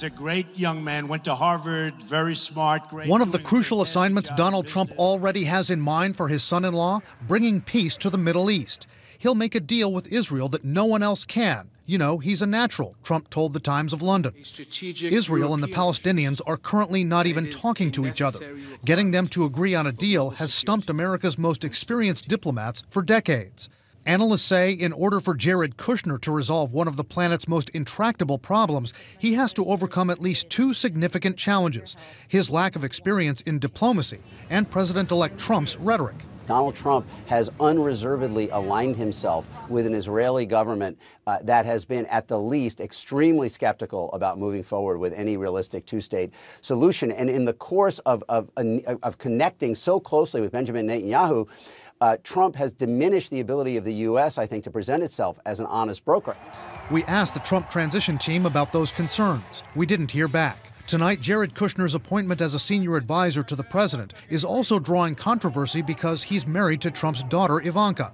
He's a great young man, went to Harvard, very smart, great. One of the crucial assignments Donald Trump already has in mind for his son-in-law, bringing peace to the Middle East. He'll make a deal with Israel that no one else can. You know, he's a natural, Trump told the Times of London. Israel and the Palestinians are currently not even talking to each other. Getting them to agree on a deal has stumped America's most experienced diplomats for decades. Analysts say in order for Jared Kushner to resolve one of the planet's most intractable problems, he has to overcome at least two significant challenges: his lack of experience in diplomacy and President-elect Trump's rhetoric. Donald Trump has unreservedly aligned himself with an Israeli government that has been, at the least, extremely skeptical about moving forward with any realistic two-state solution. And in the course of connecting so closely with Benjamin Netanyahu, Trump has diminished the ability of the U.S., I think, to present itself as an honest broker. We asked the Trump transition team about those concerns. We didn't hear back. Tonight, Jared Kushner's appointment as a senior advisor to the president is also drawing controversy because he's married to Trump's daughter, Ivanka.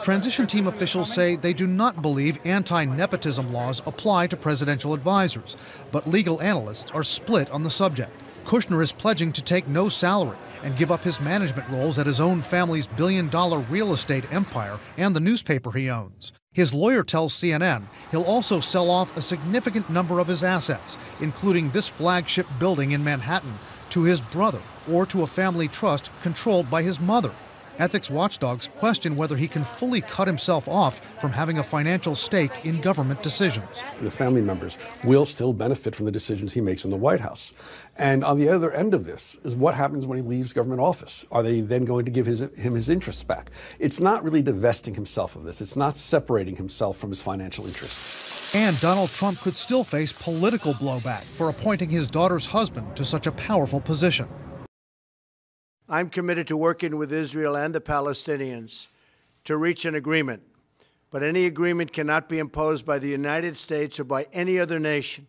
Transition team officials say they do not believe anti-nepotism laws apply to presidential advisors, but legal analysts are split on the subject. Kushner is pledging to take no salary and give up his management roles at his own family's billion-dollar real estate empire and the newspaper he owns. His lawyer tells CNN he'll also sell off a significant number of his assets, including this flagship building in Manhattan, to his brother or to a family trust controlled by his mother. Ethics watchdogs question whether he can fully cut himself off from having a financial stake in government decisions. The family members will still benefit from the decisions he makes in the White House. And on the other end of this is what happens when he leaves government office. Are they then going to give him his interests back? It's not really divesting himself of this. It's not separating himself from his financial interests. And Donald Trump could still face political blowback for appointing his daughter's husband to such a powerful position. I'm committed to working with Israel and the Palestinians to reach an agreement. But any agreement cannot be imposed by the United States or by any other nation.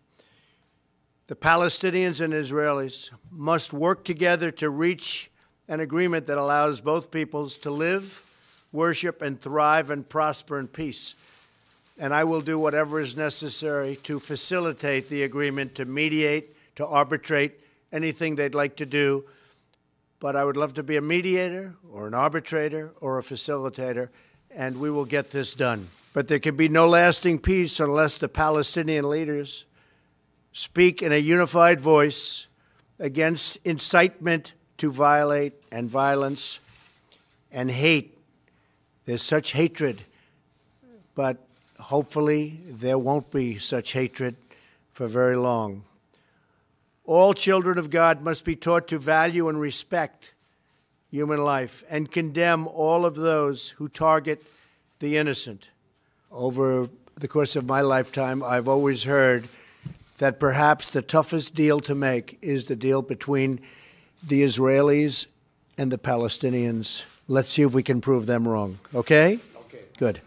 The Palestinians and Israelis must work together to reach an agreement that allows both peoples to live, worship, and thrive and prosper in peace. And I will do whatever is necessary to facilitate the agreement, to mediate, to arbitrate, anything they'd like to do. But I would love to be a mediator or an arbitrator or a facilitator, and we will get this done. But there can be no lasting peace unless the Palestinian leaders speak in a unified voice against incitement to violate and violence and hate. There's such hatred, but hopefully there won't be such hatred for very long. All children of God must be taught to value and respect human life and condemn all of those who target the innocent. Over the course of my lifetime, I've always heard that perhaps the toughest deal to make is the deal between the Israelis and the Palestinians. Let's see if we can prove them wrong. Okay? Okay. Good.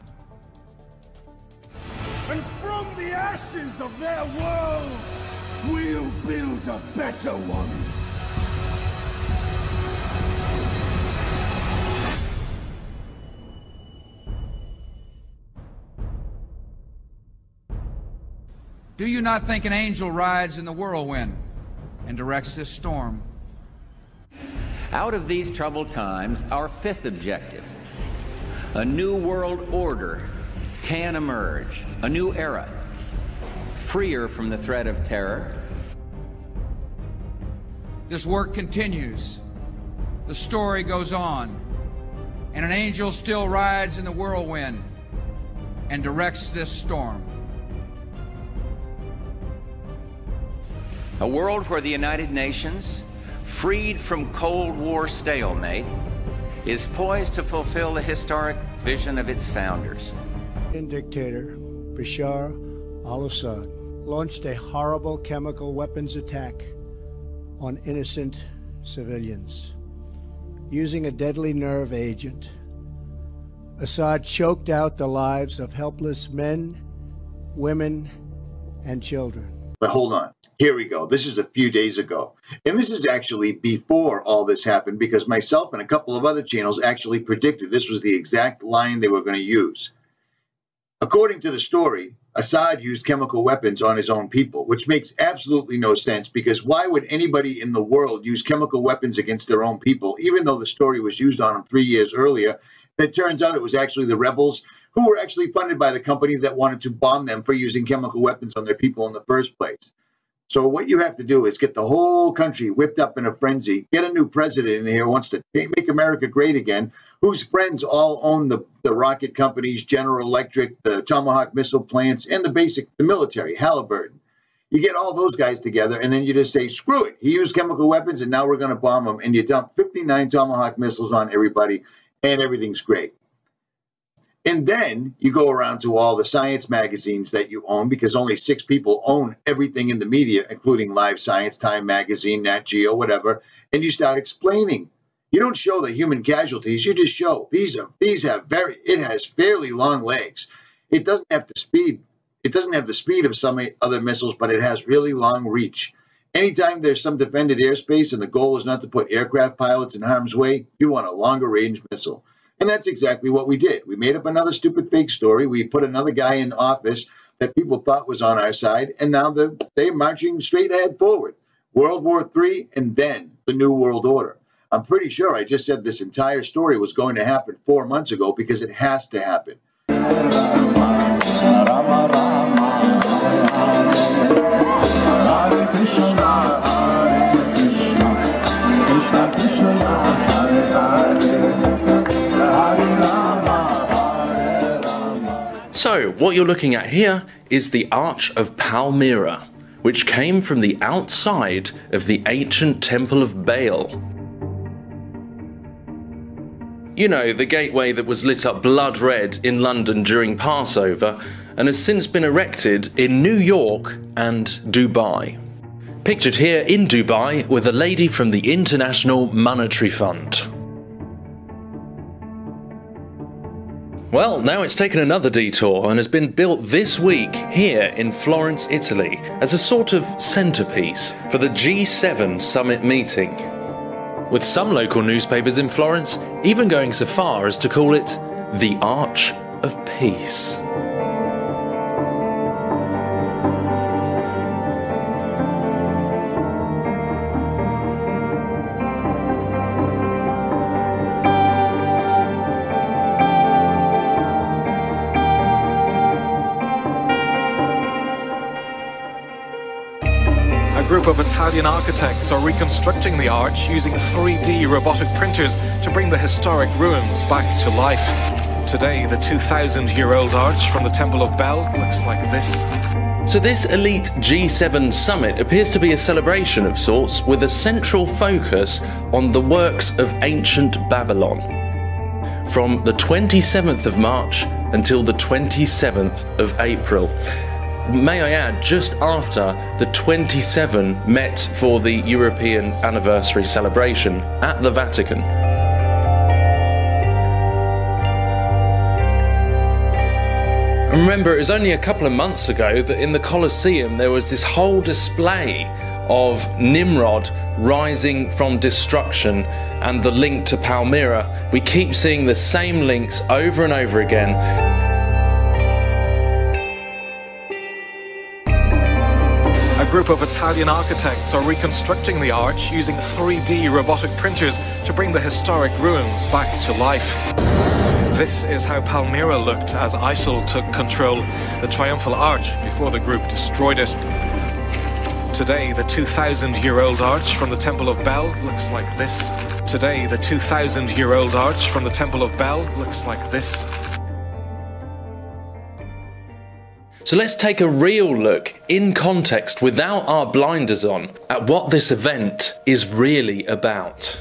And from the ashes of their world, we'll build a better one. Do you not think an angel rides in the whirlwind and directs this storm? Out of these troubled times, our fifth objective, a new world order can emerge, a new era, freer from the threat of terror. This work continues. The story goes on. And an angel still rides in the whirlwind and directs this storm. A world where the United Nations, freed from Cold War stalemate, is poised to fulfill the historic vision of its founders. Dictator Bashar al-Assad launched a horrible chemical weapons attack on innocent civilians. Using a deadly nerve agent, Assad choked out the lives of helpless men, women, and children. But hold on. Here we go. This is a few days ago. And this is actually before all this happened, because myself and a couple of other channels actually predicted this was the exact line they were going to use. According to the story, Assad used chemical weapons on his own people, which makes absolutely no sense, because why would anybody in the world use chemical weapons against their own people, even though the story was used on them 3 years earlier? And it turns out it was actually the rebels who were actually funded by the company that wanted to bomb them for using chemical weapons on their people in the first place. So what you have to do is get the whole country whipped up in a frenzy, get a new president in here who wants to make America great again, whose friends all own the rocket companies, General Electric, the Tomahawk missile plants, and the military, Halliburton. You get all those guys together, and then you just say, screw it. He used chemical weapons, and now we're going to bomb him. And you dump 59 Tomahawk missiles on everybody, and everything's great. And then you go around to all the science magazines that you own, because only 6 people own everything in the media, including Live Science, Time Magazine, Nat Geo, whatever, and you start explaining. You don't show the human casualties. You just show it has fairly long legs. It doesn't have the speed. It doesn't have the speed of some other missiles, but it has really long reach. Anytime there's some defended airspace and the goal is not to put aircraft pilots in harm's way, you want a longer range missile. And that's exactly what we did. We made up another stupid fake story. We put another guy in office that people thought was on our side, and now they're marching straight ahead forward. World War III and then the New World Order. I'm pretty sure I just said this entire story was going to happen 4 months ago, because it has to happen. So, what you're looking at here is the Arch of Palmyra, which came from the outside of the ancient Temple of Baal. You know, the gateway that was lit up blood red in London during Passover and has since been erected in New York and Dubai. Pictured here in Dubai with a lady from the International Monetary Fund. Well, now it's taken another detour and has been built this week here in Florence, Italy, as a sort of centerpiece for the G7 summit meeting. With some local newspapers in Florence even going so far as to call it the Arch of Peace. A group of Italian architects are reconstructing the arch using 3D robotic printers to bring the historic ruins back to life. Today, the 2,000-year-old arch from the Temple of Bel looks like this. So this elite G7 summit appears to be a celebration of sorts, with a central focus on the works of ancient Babylon. From the 27th of March until the 27th of April. May I add, just after the 27 met for the European anniversary celebration at the Vatican. And remember, it was only a couple of months ago that in the Colosseum there was this whole display of Nimrod rising from destruction and the link to Palmyra. We keep seeing the same links over and over again. A group of Italian architects are reconstructing the arch using 3D robotic printers to bring the historic ruins back to life. This is how Palmyra looked as ISIL took control, the triumphal arch before the group destroyed it. Today, the 2,000-year-old arch from the Temple of Bel looks like this. Today, the 2,000-year-old arch from the Temple of Bel looks like this. So let's take a real look, in context, without our blinders on, at what this event is really about.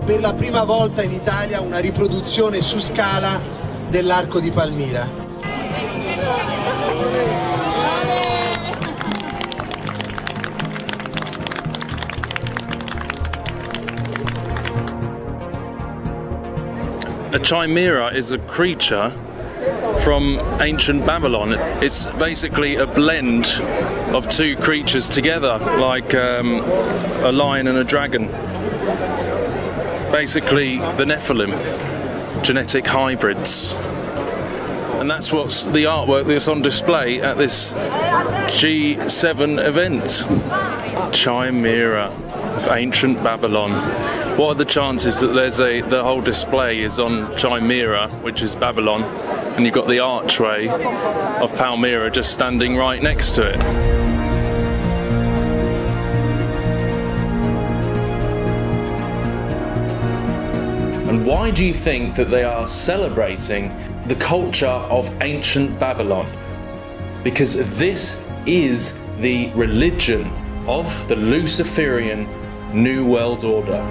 Per la prima volta in Italia una riproduzione su scala dell'Arco di Palmira. A chimera is a creature from ancient Babylon. It's basically a blend of two creatures together, like a lion and a dragon. Basically the Nephilim, genetic hybrids. And that's what's the artwork that's on display at this G7 event. Chimera of ancient Babylon. What are the chances that the whole display is on Chimera, which is Babylon, and you've got the archway of Palmyra just standing right next to it? And why do you think that they are celebrating the culture of ancient Babylon? Because this is the religion of the Luciferian New World Order.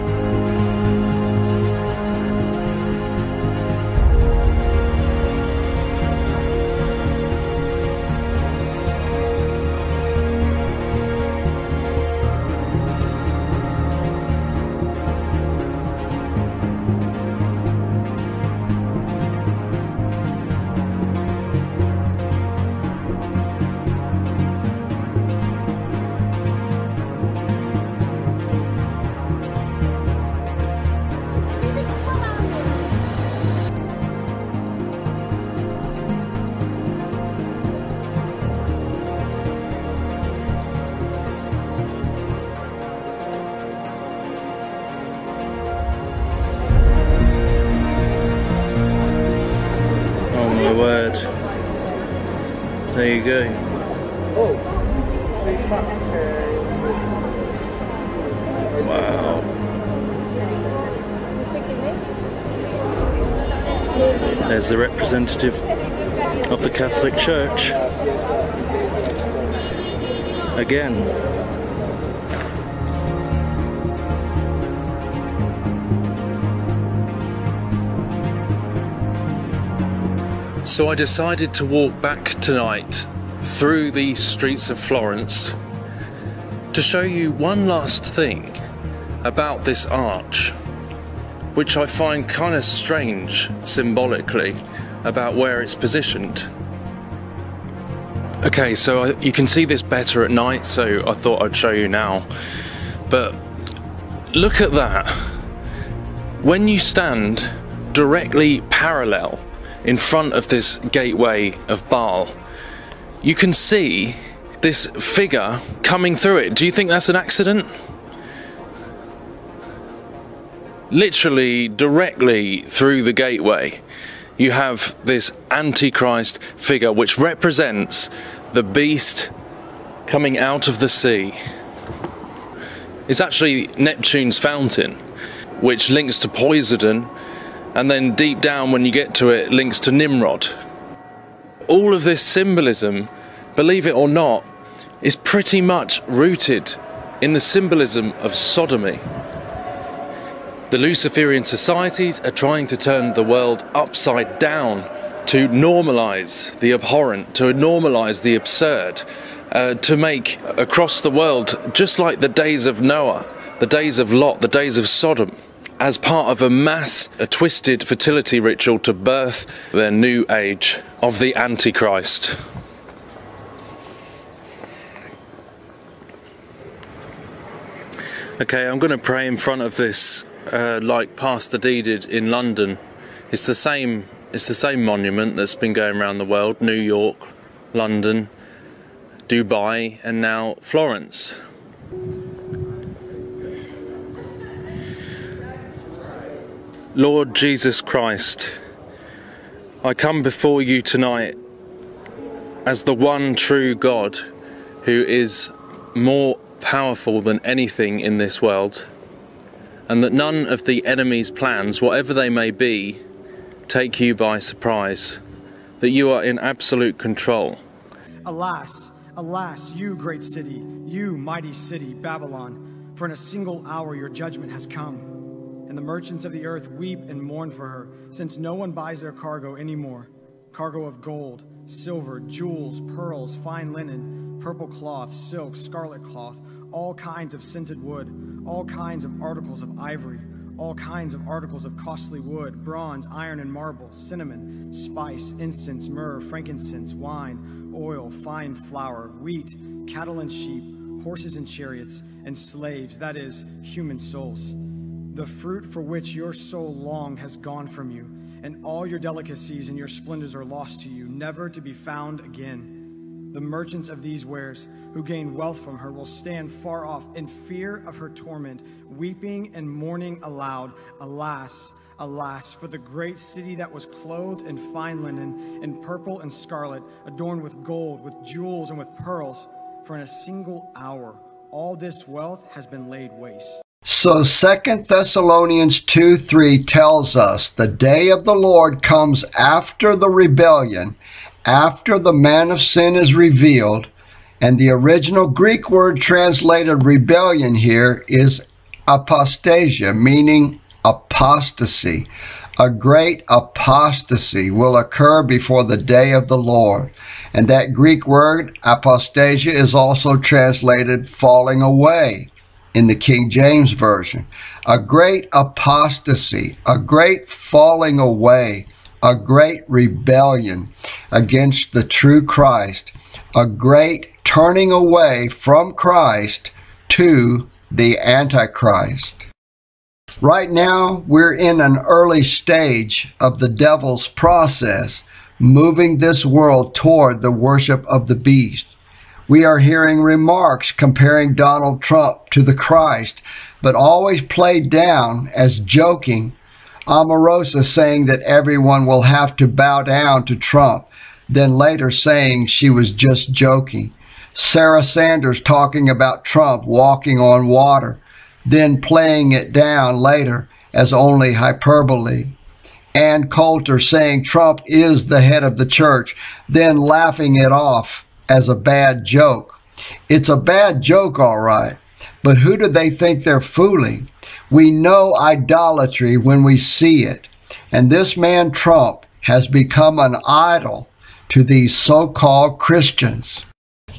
Word. There you go. Wow. There's the representative of the Catholic Church. Again. So I decided to walk back tonight through the streets of Florence to show you one last thing about this arch, which I find kind of strange symbolically about where it's positioned. Okay, so you can see this better at night, so I thought I'd show you now. But look at that. When you stand directly parallel in front of this gateway of Baal, you can see this figure coming through it. Do you think that's an accident? Literally directly through the gateway you have this Antichrist figure, which represents the beast coming out of the sea. It's actually Neptune's fountain, which links to Poseidon, and then deep down when you get to it, links to Nimrod. All of this symbolism, believe it or not, is pretty much rooted in the symbolism of sodomy. The Luciferian societies are trying to turn the world upside down, to normalise the abhorrent, to normalise the absurd, to make across the world, just like the days of Noah, the days of Lot, the days of Sodom, as part of a twisted fertility ritual to birth their new age of the Antichrist. Okay, I'm going to pray in front of this like Pastor D did in London. It's the same monument that's been going around the world: New York, London, Dubai, and now Florence. Lord Jesus Christ, I come before you tonight as the one true God who is more powerful than anything in this world, and that none of the enemy's plans, whatever they may be, take you by surprise, that you are in absolute control. Alas, alas, you great city, you mighty city, Babylon, for in a single hour your judgment has come. And the merchants of the earth weep and mourn for her, since no one buys their cargo anymore. Cargo of gold, silver, jewels, pearls, fine linen, purple cloth, silk, scarlet cloth, all kinds of scented wood, all kinds of articles of ivory, all kinds of articles of costly wood, bronze, iron, and marble, cinnamon, spice, incense, myrrh, frankincense, wine, oil, fine flour, wheat, cattle and sheep, horses and chariots, and slaves, that is, human souls. The fruit for which your soul longed has gone from you, and all your delicacies and your splendors are lost to you, never to be found again. The merchants of these wares, who gain wealth from her, will stand far off in fear of her torment, weeping and mourning aloud. Alas, alas, for the great city that was clothed in fine linen, in purple and scarlet, adorned with gold, with jewels, and with pearls. For in a single hour, all this wealth has been laid waste. So 2 Thessalonians 2:3 tells us the day of the Lord comes after the rebellion, after the man of sin is revealed, and the original Greek word translated rebellion here is apostasia, meaning apostasy. A great apostasy will occur before the day of the Lord. And that Greek word apostasia is also translated falling away in the King James Version. A great apostasy, a great falling away, a great rebellion against the true Christ, a great turning away from Christ to the Antichrist. Right now, we're in an early stage of the devil's process, moving this world toward the worship of the beast. We are hearing remarks comparing Donald Trump to the Christ, but always played down as joking. Omarosa saying that everyone will have to bow down to Trump, then later saying she was just joking. Sarah Sanders talking about Trump walking on water, then playing it down later as only hyperbole. Ann Coulter saying Trump is the head of the church, then laughing it off as a bad joke. It's a bad joke, all right, but who do they think they're fooling? We know idolatry when we see it, and this man Trump has become an idol to these so-called Christians.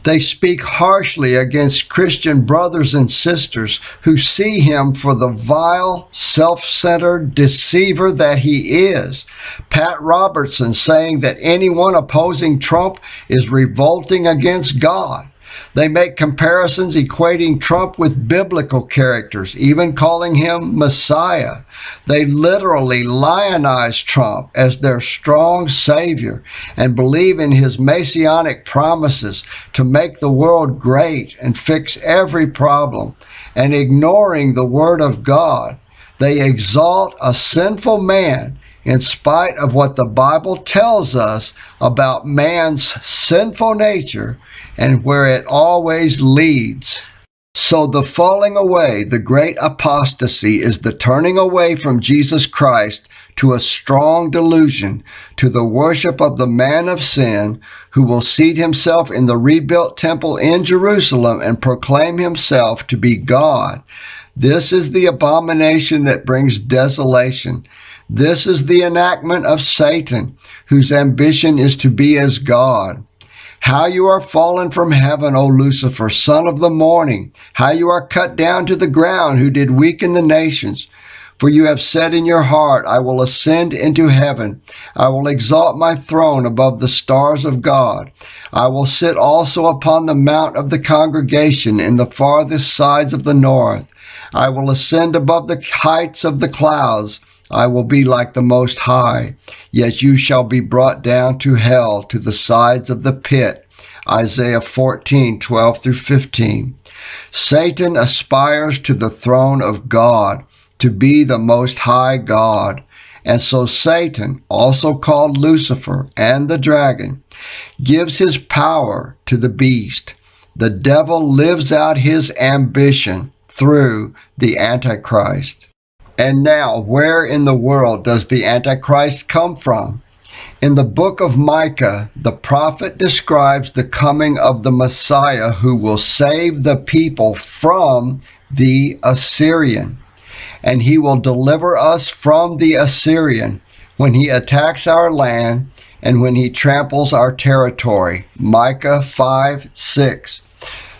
They speak harshly against Christian brothers and sisters who see him for the vile, self-centered deceiver that he is. Pat Robertson saying that anyone opposing Trump is revolting against God. They make comparisons equating Trump with biblical characters, even calling him Messiah. They literally lionize Trump as their strong savior and believe in his messianic promises to make the world great and fix every problem. And ignoring the word of God, they exalt a sinful man in spite of what the Bible tells us about man's sinful nature and where it always leads. So the falling away, the great apostasy, is the turning away from Jesus Christ to a strong delusion, to the worship of the man of sin, who will seat himself in the rebuilt temple in Jerusalem and proclaim himself to be God. This is the abomination that brings desolation. This is the enactment of Satan, whose ambition is to be as God. How you are fallen from heaven, O Lucifer, son of the morning! How you are cut down to the ground, who did weaken the nations! For you have said in your heart, I will ascend into heaven. I will exalt my throne above the stars of God. I will sit also upon the mount of the congregation in the farthest sides of the north. I will ascend above the heights of the clouds. I will be like the Most High, yet you shall be brought down to hell, to the sides of the pit. Isaiah 14:12-15. Satan aspires to the throne of God, to be the Most High God. And so Satan, also called Lucifer and the dragon, gives his power to the beast. The devil lives out his ambition through the Antichrist. And now, where in the world does the Antichrist come from? In the book of Micah, the prophet describes the coming of the Messiah who will save the people from the Assyrian. And he will deliver us from the Assyrian when he attacks our land and when he tramples our territory. Micah 5:6.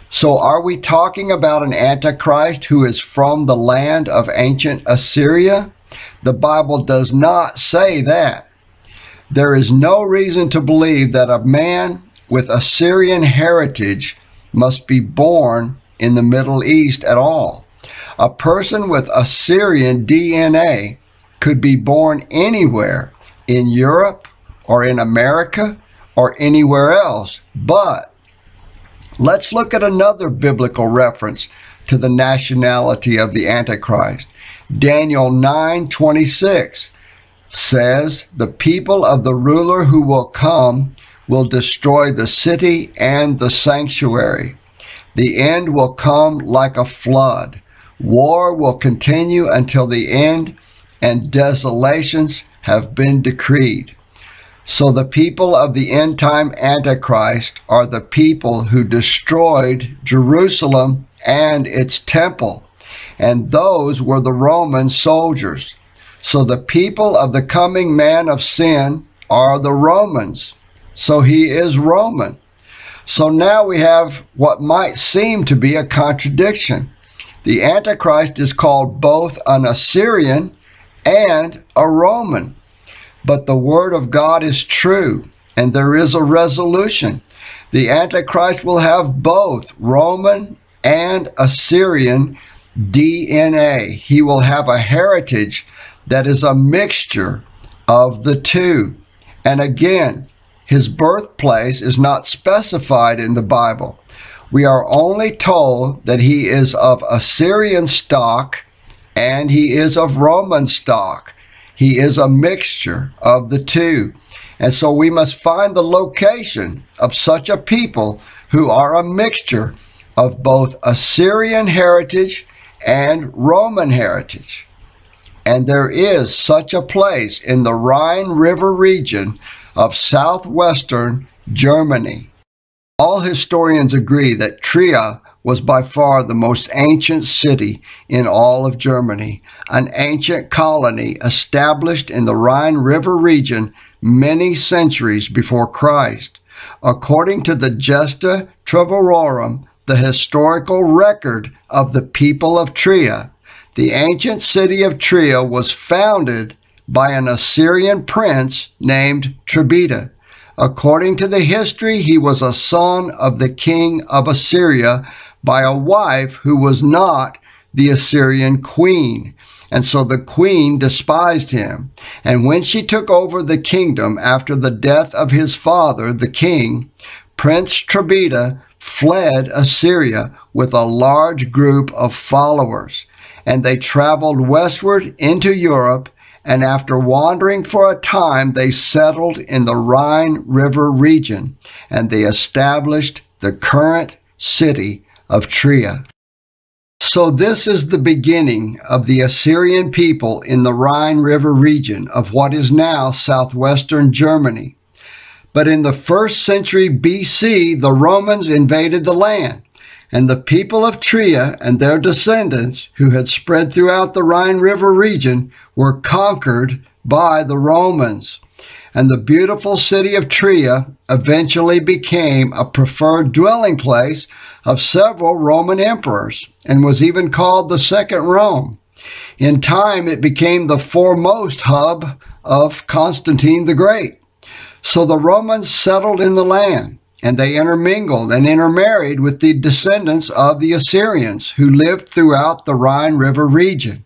So are we talking about an Antichrist who is from the land of ancient Assyria? The Bible does not say that. There is no reason to believe that a man with Assyrian heritage must be born in the Middle East at all. A person with Assyrian DNA could be born anywhere in Europe or in America or anywhere else. But let's look at another biblical reference to the nationality of the Antichrist. Daniel 9:26 says, "The people of the ruler who will come will destroy the city and the sanctuary. The end will come like a flood. War will continue until the end, and desolations have been decreed." So the people of the end-time Antichrist are the people who destroyed Jerusalem and its temple, and those were the Roman soldiers. So the people of the coming man of sin are the Romans. So he is Roman. So now we have what might seem to be a contradiction. The Antichrist is called both an Assyrian and a Roman. But the word of God is true, and there is a resolution. The Antichrist will have both Roman and Assyrian DNA. He will have a heritage that is a mixture of the two. And again, his birthplace is not specified in the Bible. We are only told that he is of Assyrian stock and he is of Roman stock. He is a mixture of the two. And so we must find the location of such a people who are a mixture of both Assyrian heritage and Roman heritage. And there is such a place in the Rhine River region of southwestern Germany. All historians agree that Trier was by far the most ancient city in all of Germany, an ancient colony established in the Rhine River region many centuries before Christ. According to the Gesta Treverorum, the historical record of the people of Trier, the ancient city of Trier was founded by an Assyrian prince named Trebita. According to the history, he was a son of the king of Assyria by a wife who was not the Assyrian queen. And so the queen despised him. And when she took over the kingdom after the death of his father, the king, Prince Trebita fled Assyria with a large group of followers. And they traveled westward into Europe, and after wandering for a time, they settled in the Rhine River region, and they established the current city of Trier. So this is the beginning of the Assyrian people in the Rhine River region of what is now southwestern Germany. But in the 1st century BC, the Romans invaded the land, and the people of Trier and their descendants, who had spread throughout the Rhine River region, were conquered by the Romans. And the beautiful city of Trier eventually became a preferred dwelling place of several Roman emperors, and was even called the Second Rome. In time, it became the foremost hub of Constantine the Great. So the Romans settled in the land, and they intermingled and intermarried with the descendants of the Assyrians who lived throughout the Rhine River region.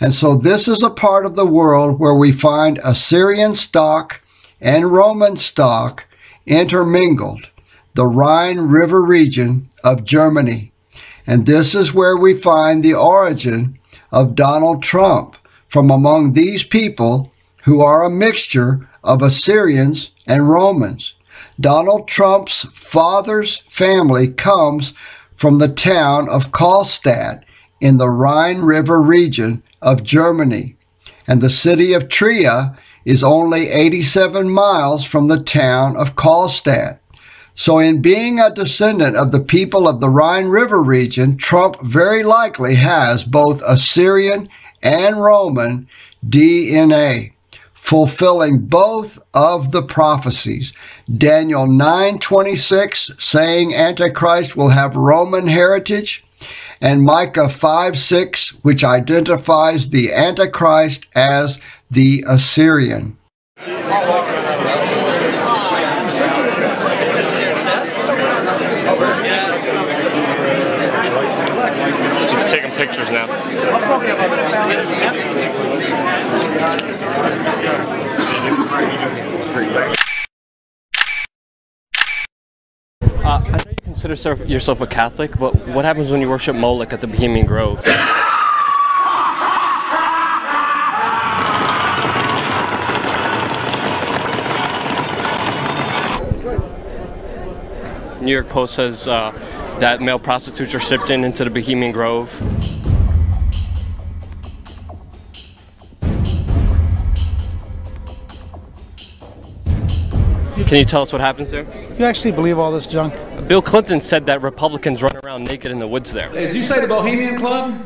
And so this is a part of the world where we find Assyrian stock and Roman stock intermingled, the Rhine River region of Germany. And this is where we find the origin of Donald Trump, from among these people who are a mixture of Assyrians and Romans. Donald Trump's father's family comes from the town of Karlstadt in the Rhine River region of Germany, and the city of Trier is only 87 miles from the town of Karlstadt. So in being a descendant of the people of the Rhine River region, Trump very likely has both Assyrian and Roman DNA. fulfilling both of the prophecies. Daniel 9:26 saying Antichrist will have Roman heritage, and Micah 5:6, which identifies the Antichrist as the Assyrian. Taking pictures now. I know you consider yourself a Catholic, but what happens when you worship Moloch at the Bohemian Grove? New York Post says that male prostitutes are shipped into the Bohemian Grove. Can you tell us what happens there? You actually believe all this junk? Bill Clinton said that Republicans run around naked in the woods there. As you say, the Bohemian Club?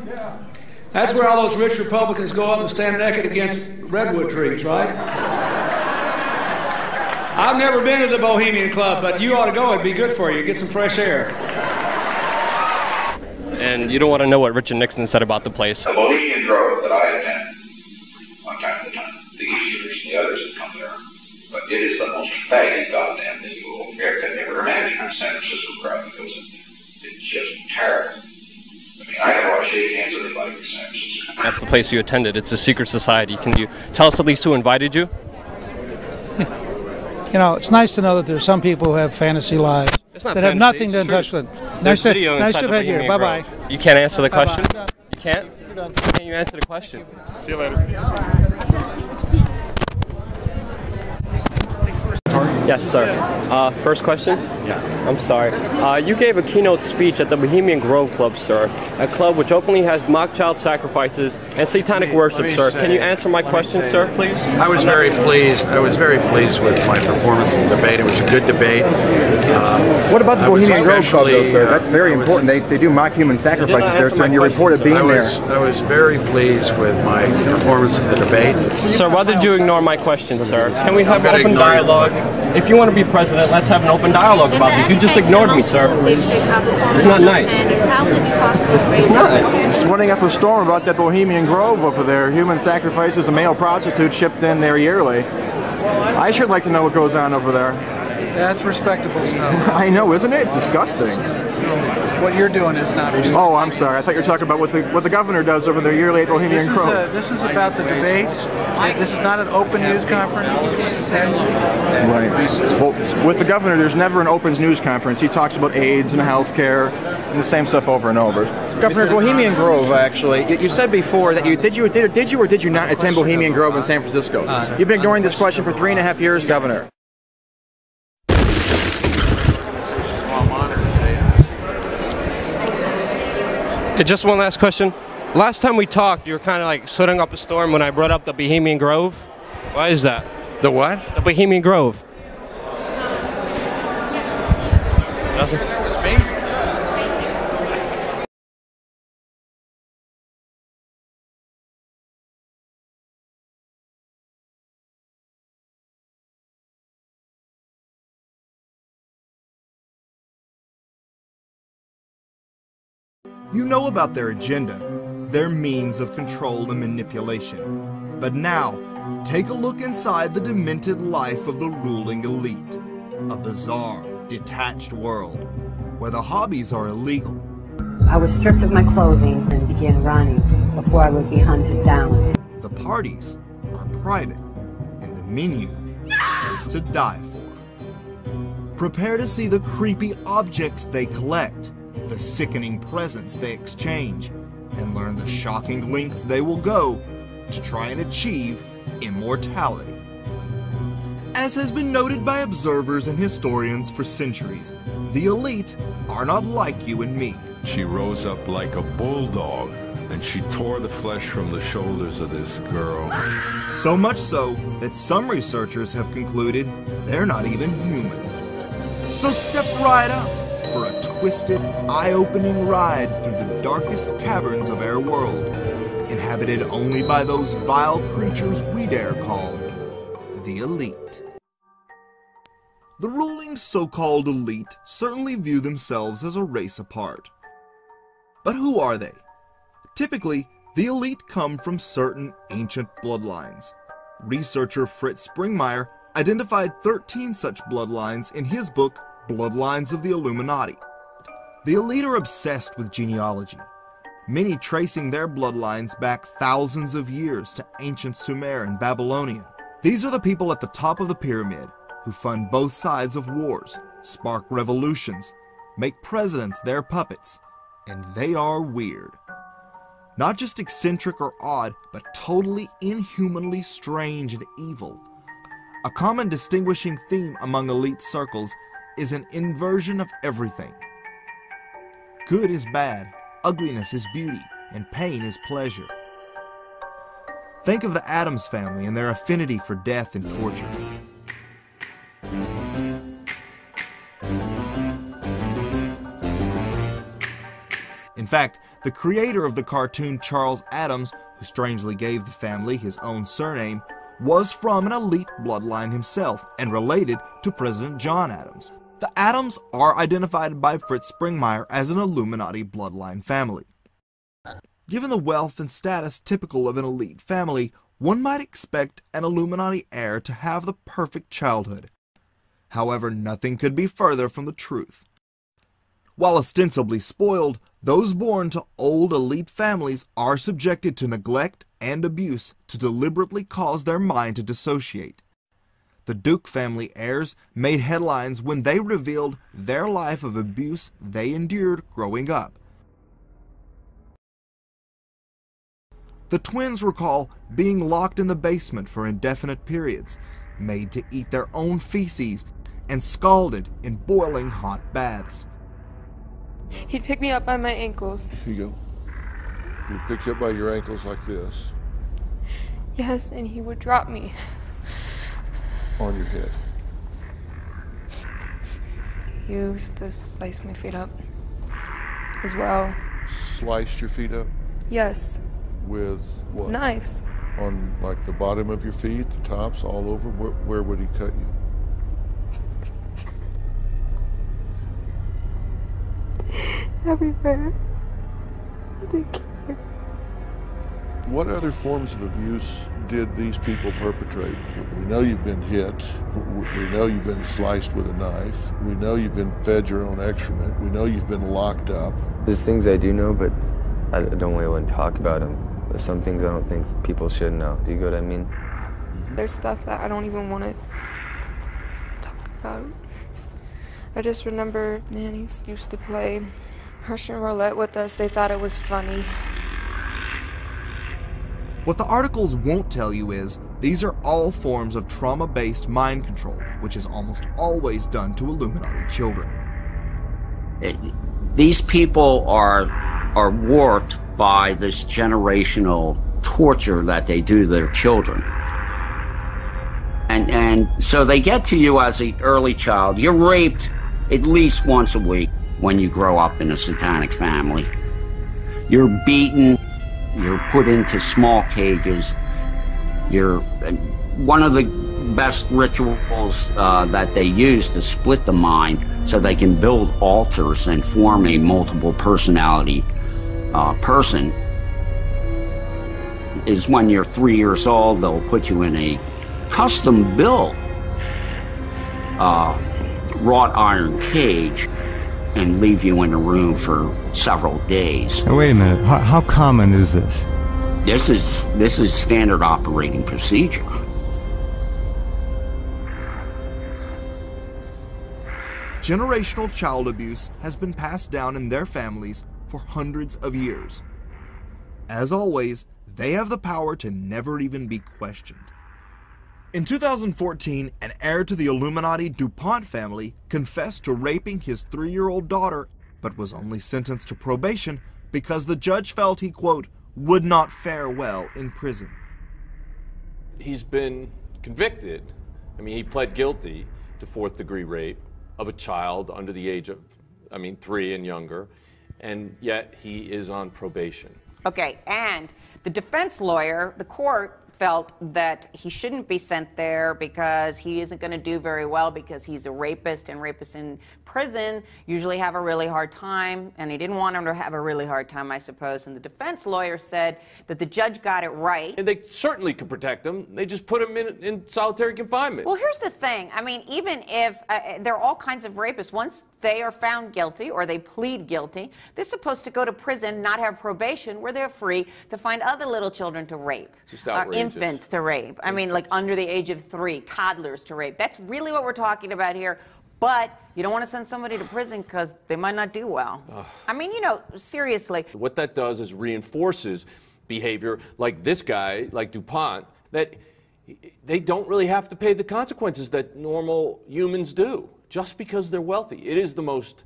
That's where all those rich Republicans go up and stand naked against redwood trees, right? I've never been to the Bohemian Club, but you ought to go. It'd be good for you. Get some fresh air. And you don't want to know what Richard Nixon said about the place. The Bohemian Grove that I attend, one time at a time, the Easterners and the others that come there, but it is the most faggot goddamn thing you will ever imagine in San Francisco crowd, because it's just terrible. I mean, I never want to shake hands with anybody in San Francisco. That's the place you attended. It's a secret society. Can you tell us at least who invited you? You know, it's nice to know that there's some people who have fantasy lives that have nothing to touch with. Nice to have had you here. Bye-bye. You can't answer the question? You can't? Can you answer the question? See you later. Yes, sir. First question? Yeah. I'm sorry. You gave a keynote speech at the Bohemian Grove Club, sir. A club which openly has mock child sacrifices and satanic worship, sir. Can you answer my question, sir, please? I was very pleased. I was very pleased with my performance in the debate. It was a good debate. What about the Bohemian Grove Club, though, sir? That's very important. They do mock human sacrifices there, sir, and you reported being there. I was very pleased with my performance in the debate. Sir, why did you ignore my question, sir? Can we have open dialogue? If you want to be president, let's have an open dialogue about this. You just ignored me, sir. It's not nice. It's not. It's running up a storm about that Bohemian Grove over there. Human sacrifices and male prostitutes shipped in there yearly. I should like to know what goes on over there. That's respectable stuff. I know, isn't it? It's disgusting. What you're doing is not respectable. Oh, I'm sorry. I thought you were talking about what the governor does over there yearly at Bohemian Grove. This is about the debate. This is not an open news conference. Right. Well, with the governor, there's never an open news conference. He talks about AIDS and health care and the same stuff over and over. Governor, Bohemian Grove, actually, you said before that did you or did you not attend Bohemian Grove in San Francisco? You've been ignoring this question for 3.5 years, Governor. Just one last question. Last time we talked, you were kind of like setting up a storm when I brought up the Bohemian Grove. Why is that? The what? The Bohemian Grove. Nothing? That was me. You know about their agenda, their means of control and manipulation. But now, take a look inside the demented life of the ruling elite. A bizarre, detached world, where the hobbies are illegal. I was stripped of my clothing and began running before I would be hunted down. The parties are private, and the menu is to die for. Prepare to see the creepy objects they collect, the sickening presents they exchange, and learn the shocking lengths they will go to try and achieve immortality. As has been noted by observers and historians for centuries, the elite are not like you and me. She rose up like a bulldog, and she tore the flesh from the shoulders of this girl. So much so that some researchers have concluded they're not even human. So step right up for a twisted, eye-opening ride through the darkest caverns of our world, inhabited only by those vile creatures we dare call the elite. The ruling so-called elite certainly view themselves as a race apart. But who are they? Typically, the elite come from certain ancient bloodlines. Researcher Fritz Springmeier identified 13 such bloodlines in his book, Bloodlines of the Illuminati. The elite are obsessed with genealogy, many tracing their bloodlines back thousands of years to ancient Sumer and Babylonia. These are the people at the top of the pyramid who fund both sides of wars, spark revolutions, make presidents their puppets, and they are weird. Not just eccentric or odd, but totally inhumanly strange and evil. A common distinguishing theme among elite circles is an inversion of everything. Good is bad, ugliness is beauty, and pain is pleasure. Think of the Addams family and their affinity for death and torture. In fact, the creator of the cartoon, Charles Addams, who strangely gave the family his own surname, was from an elite bloodline himself and related to President John Adams. The Addams are identified by Fritz Springmeier as an Illuminati bloodline family. Given the wealth and status typical of an elite family, one might expect an Illuminati heir to have the perfect childhood. However, nothing could be further from the truth. While ostensibly spoiled, those born to old elite families are subjected to neglect and abuse to deliberately cause their mind to dissociate. The Duke family heirs made headlines when they revealed their life of abuse they endured growing up. The twins recall being locked in the basement for indefinite periods, made to eat their own feces, and scalded in boiling hot baths. He'd pick me up by my ankles. Here you go. He picks you up by your ankles like this. Yes, and he would drop me. On your head. He used to slice my feet up as well. Sliced your feet up? Yes. With what? Knives. On like the bottom of your feet, the tops, all over? Where would he cut you? Everywhere. He didn't care. What other forms of abuse did these people perpetrate? We know you've been hit. We know you've been sliced with a knife. We know you've been fed your own excrement. We know you've been locked up. There's things I do know, but I don't really want to talk about them. There's some things I don't think people should know. Do you get what I mean? There's stuff that I don't even want to talk about. I just remember nannies used to play Russian roulette with us. They thought it was funny. What the articles won't tell you is, these are all forms of trauma-based mind control, which is almost always done to Illuminati children. These people are warped by this generational torture that they do to their children. And so they get to you as an early child. You're raped at least once a week when you grow up in a satanic family. You're beaten. You're put into small cages. One of the best rituals that they use to split the mind so they can build altars and form a multiple personality person is when you're 3 years old, they'll put you in a custom-built wrought iron cage and leave you in a room for several days. Now, wait a minute. How common is this? This is standard operating procedure. Generational child abuse has been passed down in their families for hundreds of years. As always, they have the power to never even be questioned. In 2014, an heir to the Illuminati DuPont family confessed to raping his 3-year-old daughter, but was only sentenced to probation because the judge felt he, quote, would not fare well in prison. He's been convicted. I mean, he pled guilty to 4th-degree rape of a child under the age of, 3 and younger, and yet he is on probation. Okay, and the defense lawyer, the court, felt that he shouldn't be sent there because he isn't going to do very well because he's a rapist, and rapists in prison usually have a really hard time, and he didn't want him to have a really hard time, I suppose. And the defense lawyer said that the judge got it right. And they certainly could protect him. They just put him in solitary confinement. Well, here's the thing. I mean, even if there are all kinds of rapists, once they are found guilty or they plead guilty, they're supposed to go to prison, not have probation, where they're free to find other little children to rape, infants to rape. I mean, like under the age of 3, toddlers to rape. That's really what we're talking about here. But you don't want to send somebody to prison because they might not do well. I mean, you know, seriously. What that does is reinforces behavior like this guy, like DuPont, that they don't really have to pay the consequences that normal humans do just because they're wealthy. It is the most,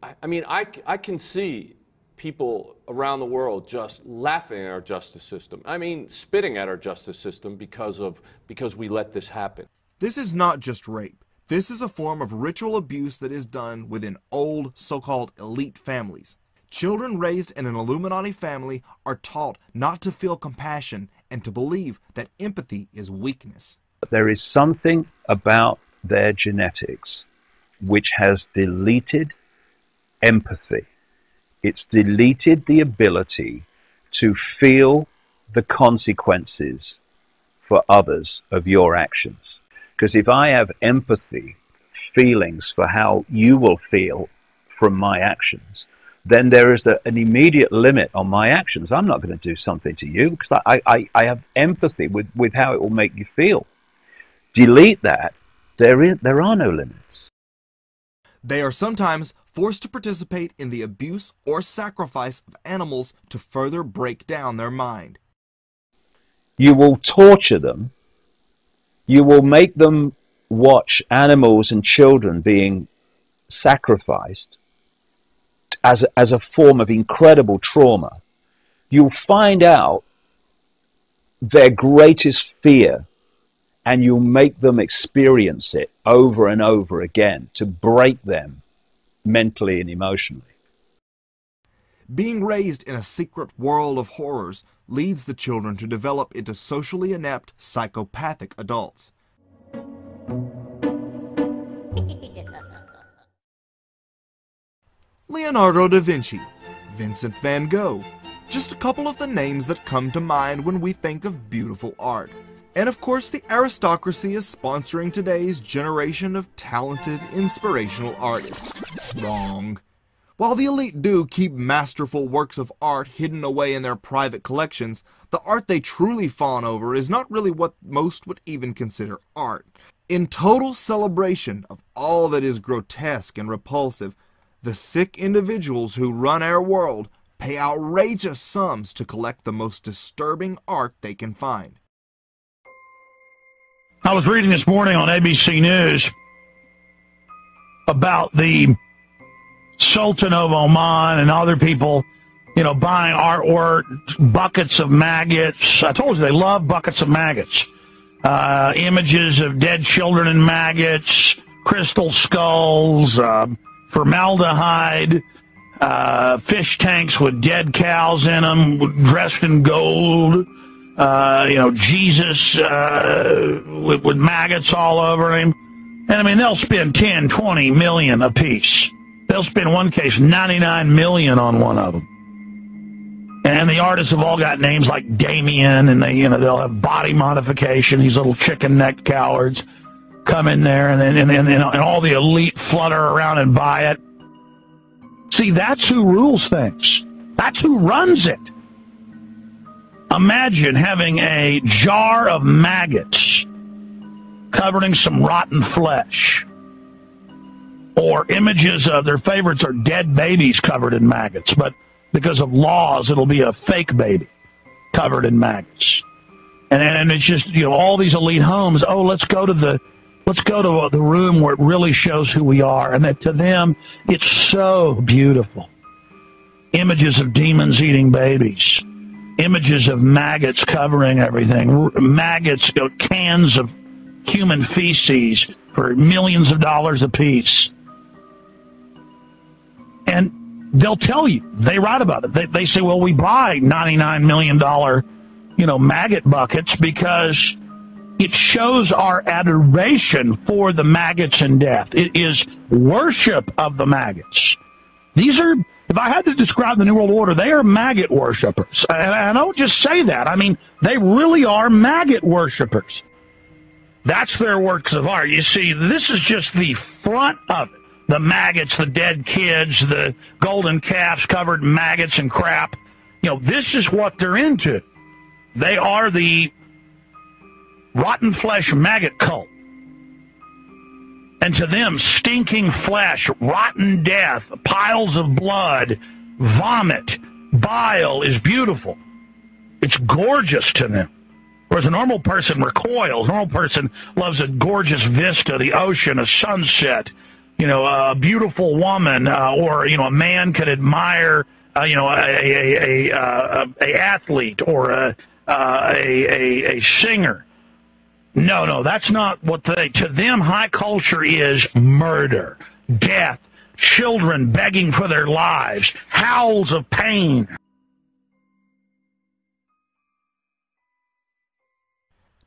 I mean, I can see people around the world just laughing at our justice system. I mean, spitting at our justice system because we let this happen. This is not just rape. This is a form of ritual abuse that is done within old, so-called elite families. Children raised in an Illuminati family are taught not to feel compassion and to believe that empathy is weakness. There is something about their genetics which has deleted empathy. It's deleted the ability to feel the consequences for others of your actions. Because if I have empathy, feelings for how you will feel from my actions, then there is an immediate limit on my actions. I'm not going to do something to you because I have empathy with how it will make you feel. Delete that, there are no limits. They are sometimes forced to participate in the abuse or sacrifice of animals to further break down their mind. You will torture them. You will make them watch animals and children being sacrificed as a form of incredible trauma. You'll find out their greatest fear, and you'll make them experience it over and over again to break them mentally and emotionally. Being raised in a secret world of horrors leads the children to develop into socially inept, psychopathic adults. Leonardo da Vinci, Vincent van Gogh, just a couple of the names that come to mind when we think of beautiful art. And of course, the aristocracy is sponsoring today's generation of talented, inspirational artists. Wrong. While the elite do keep masterful works of art hidden away in their private collections, the art they truly fawn over is not really what most would even consider art. In total celebration of all that is grotesque and repulsive, the sick individuals who run our world pay outrageous sums to collect the most disturbing art they can find. I was reading this morning on ABC News about the Sultan of Oman and other people, you know, buying artwork, buckets of maggots. I told you they love buckets of maggots. Images of dead children and maggots, crystal skulls, formaldehyde, fish tanks with dead cows in them, dressed in gold. You know, Jesus with maggots all over him. And I mean, they'll spend 10, 20 million a piece. They'll spend, in one case, 99 million on one of them. And the artists have all got names like Damien, and they'll have body modification. These little chicken-necked cowards come in there, and all the elite flutter around and buy it. See, that's who rules things. That's who runs it. Imagine having a jar of maggots covering some rotten flesh. Or images of their favorites are dead babies covered in maggots, but because of laws, it'll be a fake baby covered in maggots. And it's just, you know, all these elite homes, oh, let's go to the room where it really shows who we are. And that to them, it's so beautiful. Images of demons eating babies. Images of maggots covering everything. Maggots, you know, cans of human feces for millions of dollars a piece. And they'll tell you, they write about it. They say, well, we buy $99 million maggot buckets because it shows our adoration for the maggots in death. It is worship of the maggots. These are, if I had to describe the New World Order, they are maggot worshipers. And I don't just say that. I mean, they really are maggot worshipers. That's their works of art. You see, this is just the front of it. The maggots, the dead kids, the golden calves covered in maggots and crap. This is what they're into. They are the rotten flesh maggot cult. And to them, stinking flesh, rotten death, piles of blood, vomit, bile is beautiful. It's gorgeous to them. Whereas a normal person recoils. A normal person loves a gorgeous vista, the ocean, a sunset, a beautiful woman, or a man could admire, a athlete or a singer. No, that's not what to them, high culture is murder, death, children begging for their lives, howls of pain.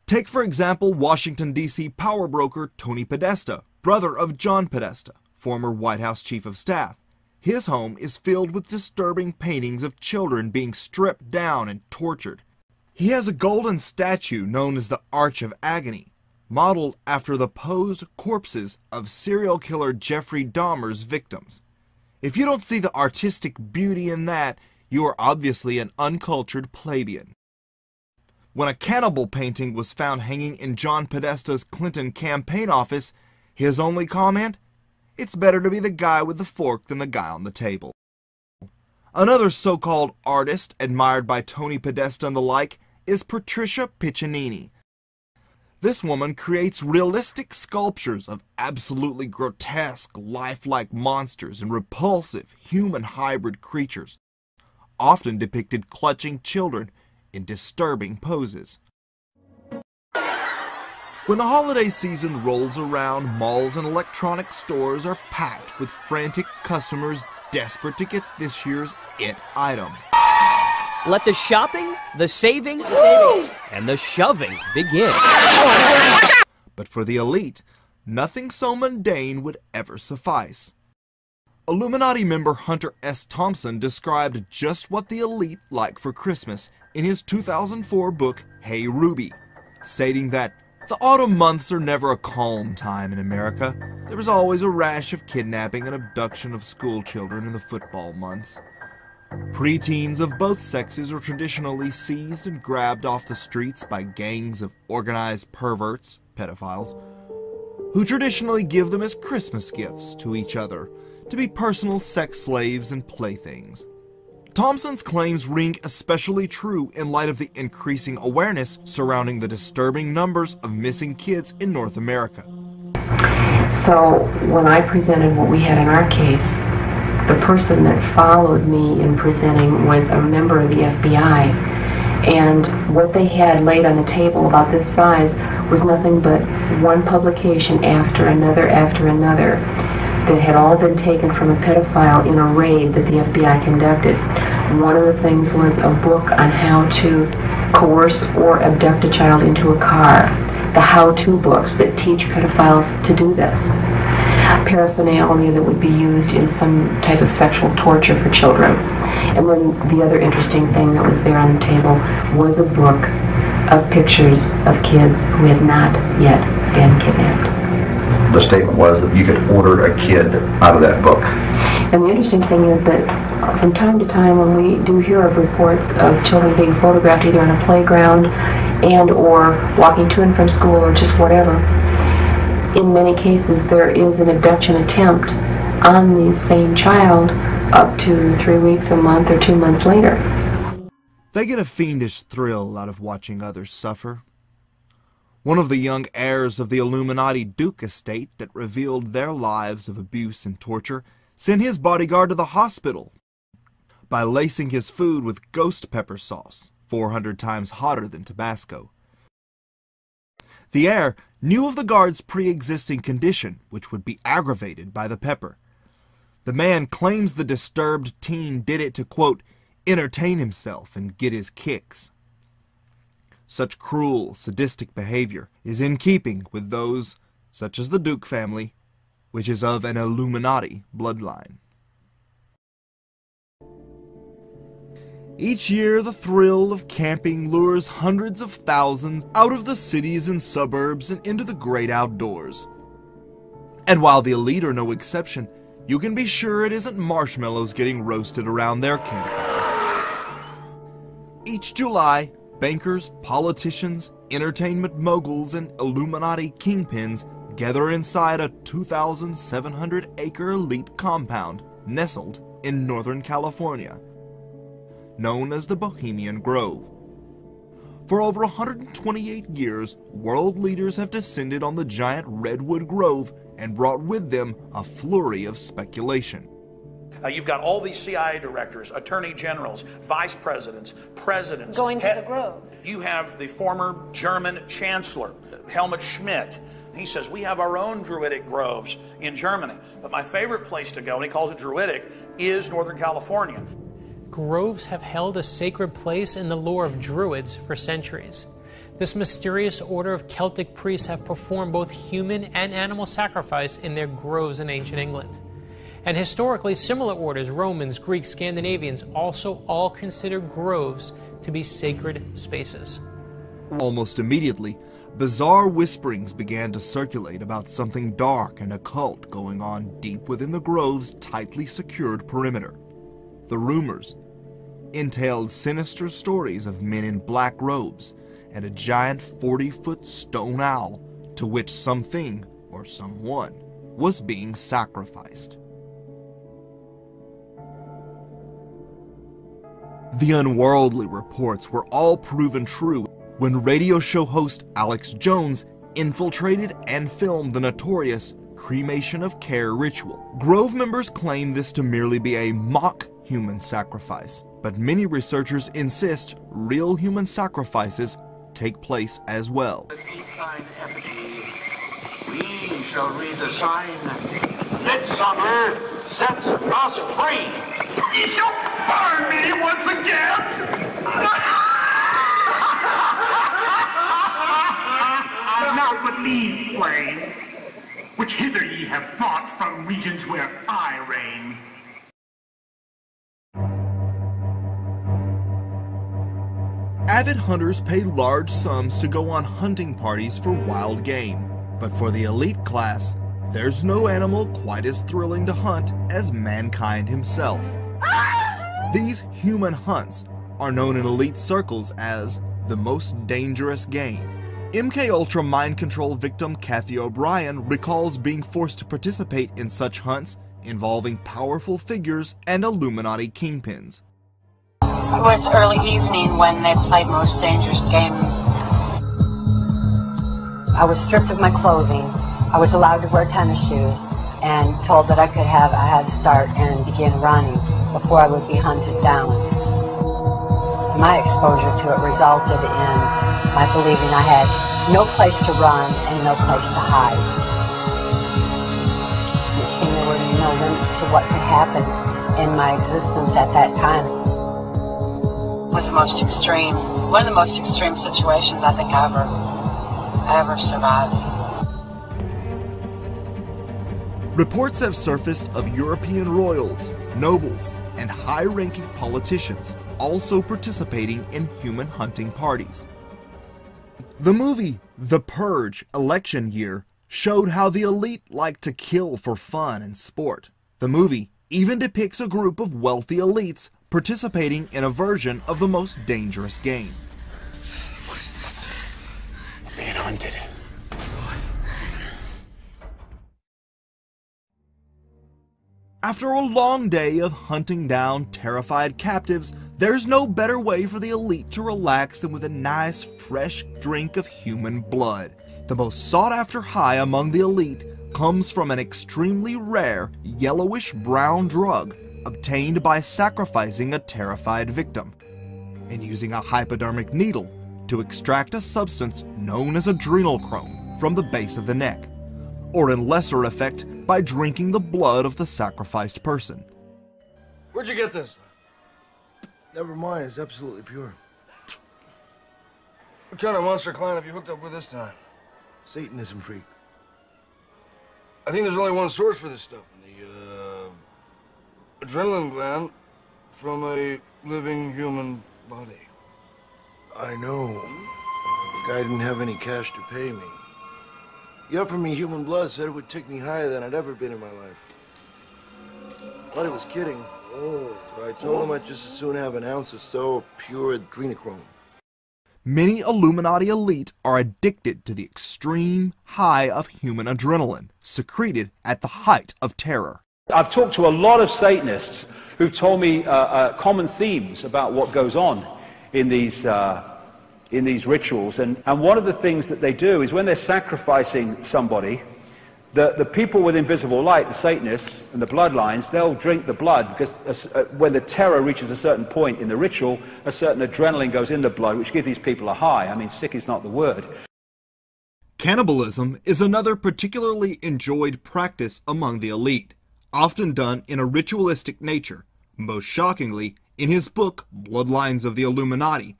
Take, for example, Washington, D.C. power broker Tony Podesta, brother of John Podesta, former White House Chief of Staff. His home is filled with disturbing paintings of children being stripped down and tortured. He has a golden statue known as the Arch of Agony, modeled after the posed corpses of serial killer Jeffrey Dahmer's victims. If you don't see the artistic beauty in that, you are obviously an uncultured plebeian. When a cannibal painting was found hanging in John Podesta's Clinton campaign office, his only comment? It's better to be the guy with the fork than the guy on the table. Another so-called artist admired by Tony Podesta and the like is Patricia Piccinini. This woman creates realistic sculptures of absolutely grotesque, lifelike monsters and repulsive human hybrid creatures, often depicted clutching children in disturbing poses. When the holiday season rolls around, malls and electronic stores are packed with frantic customers desperate to get this year's it item. Let the shopping, the saving, and the shoving begin. But for the elite, nothing so mundane would ever suffice. Illuminati member Hunter S. Thompson described just what the elite like for Christmas in his 2004 book, Hey Ruby, stating that the autumn months are never a calm time in America. There is always a rash of kidnapping and abduction of school children in the football months. Preteens of both sexes are traditionally seized and grabbed off the streets by gangs of organized perverts, pedophiles, who traditionally give them as Christmas gifts to each other, to be personal sex slaves and playthings. Thompson's claims ring especially true in light of the increasing awareness surrounding the disturbing numbers of missing kids in North America. So when I presented what we had in our case, the person that followed me in presenting was a member of the FBI, and what they had laid on the table about this size was nothing but one publication after another that had all been taken from a pedophile in a raid that the FBI conducted. One of the things was a book on how to coerce or abduct a child into a car. The how-to books that teach pedophiles to do this. Paraphernalia that would be used in some type of sexual torture for children. And then the other interesting thing that was there on the table was a book of pictures of kids who had not yet been kidnapped. The statement was that you could order a kid out of that book. And the interesting thing is that from time to time when we do hear of reports of children being photographed either on a playground and or walking to and from school or just whatever, in many cases there is an abduction attempt on the same child up to 3 weeks, a month, or 2 months later. They get a fiendish thrill out of watching others suffer. One of the young heirs of the Illuminati Duke estate that revealed their lives of abuse and torture sent his bodyguard to the hospital by lacing his food with ghost pepper sauce, 400 times hotter than Tabasco. The heir knew of the guard's pre-existing condition, which would be aggravated by the pepper. The man claims the disturbed teen did it to, quote, entertain himself and get his kicks. Such cruel, sadistic behavior is in keeping with those, such as the Duke family, which is of an Illuminati bloodline. Each year, the thrill of camping lures hundreds of thousands out of the cities and suburbs and into the great outdoors. And while the elite are no exception, you can be sure it isn't marshmallows getting roasted around their campfire. Each July, bankers, politicians, entertainment moguls, and Illuminati kingpins gather inside a 2,700-acre elite compound nestled in Northern California, known as the Bohemian Grove. For over 128 years, world leaders have descended on the giant redwood grove and brought with them a flurry of speculation. You've got all these CIA directors, attorney generals, vice presidents, presidents. Going to the Grove. You have the former German chancellor, Helmut Schmidt. He says, we have our own druidic groves in Germany. But my favorite place to go, and he calls it druidic, is Northern California. Groves have held a sacred place in the lore of Druids for centuries. This mysterious order of Celtic priests have performed both human and animal sacrifice in their groves in ancient England. And historically, similar orders, Romans, Greeks, Scandinavians, also all considered groves to be sacred spaces. Almost immediately, bizarre whisperings began to circulate about something dark and occult going on deep within the grove's tightly secured perimeter. The rumors entailed sinister stories of men in black robes and a giant 40-foot stone owl to which something or someone was being sacrificed. The unworldly reports were all proven true when radio show host Alex Jones infiltrated and filmed the notorious cremation of care ritual. Grove members claim this to merely be a mock human sacrifice, but many researchers insist real human sacrifices take place as well. We shall read the sign. Midsummer sets us free. You shall burn me once again. Now with these flames, which hither ye have brought from regions where I reign. Avid hunters pay large sums to go on hunting parties for wild game, but for the elite class, there's no animal quite as thrilling to hunt as mankind himself. These human hunts are known in elite circles as the most dangerous game. MKUltra mind control victim Kathy O'Brien recalls being forced to participate in such hunts involving powerful figures and Illuminati kingpins. It was early evening when they played Most Dangerous Game. I was stripped of my clothing. I was allowed to wear tennis shoes and told that I could have a head start and begin running before I would be hunted down. My exposure to it resulted in my believing I had no place to run and no place to hide. It seemed there were no limits to what could happen in my existence at that time. It was the most extreme, one of the most extreme situations I think I ever survived. Reports have surfaced of European royals, nobles, and high-ranking politicians also participating in human hunting parties. The movie The Purge election year showed how the elite like to kill for fun and sport. The movie even depicts a group of wealthy elites participating in a version of the most dangerous game. What is this? I'm being hunted. After a long day of hunting down terrified captives, there's no better way for the elite to relax than with a nice, fresh drink of human blood. The most sought-after high among the elite comes from an extremely rare, yellowish-brown drug obtained by sacrificing a terrified victim and using a hypodermic needle to extract a substance known as adrenochrome from the base of the neck, or in lesser effect by drinking the blood of the sacrificed person. Where'd you get this? Never mind, it's absolutely pure. What kind of monster client have you hooked up with this time? Satanism freak. I think there's only one source for this stuff. The adrenaline gland from a living human body. I know. The guy didn't have any cash to pay me. He offered me human blood, said it would take me higher than I'd ever been in my life. Thought he was kidding. So I told him I'd just as soon have an ounce or so of pure adrenochrome. Many Illuminati elite are addicted to the extreme high of human adrenaline, secreted at the height of terror. I've talked to a lot of Satanists who've told me common themes about what goes on in these rituals. And one of the things that they do is when they're sacrificing somebody, the people with invisible light, the Satanists and the bloodlines, they'll drink the blood because when the terror reaches a certain point in the ritual, a certain adrenaline goes in the blood, which gives these people a high. I mean, sick is not the word. Cannibalism is another particularly enjoyed practice among the elite, often done in a ritualistic nature. Most shockingly, in his book, Bloodlines of the Illuminati,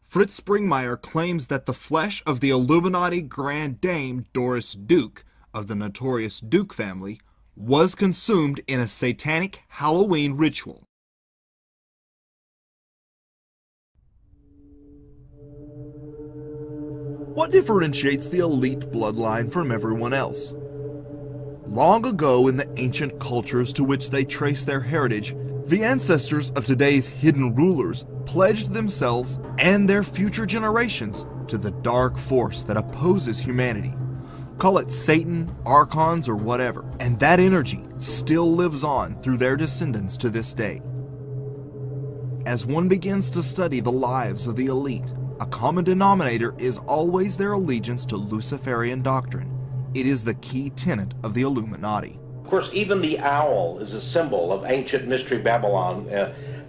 Fritz Springmeier claims that the flesh of the Illuminati Grand Dame Doris Duke, of the notorious Duke family, was consumed in a satanic Halloween ritual. What differentiates the elite bloodline from everyone else? Long ago in the ancient cultures to which they trace their heritage, the ancestors of today's hidden rulers pledged themselves and their future generations to the dark force that opposes humanity. Call it Satan, archons, or whatever, and that energy still lives on through their descendants to this day. As one begins to study the lives of the elite, a common denominator is always their allegiance to Luciferian doctrine. It is the key tenet of the Illuminati. Of course, even the owl is a symbol of ancient mystery Babylon.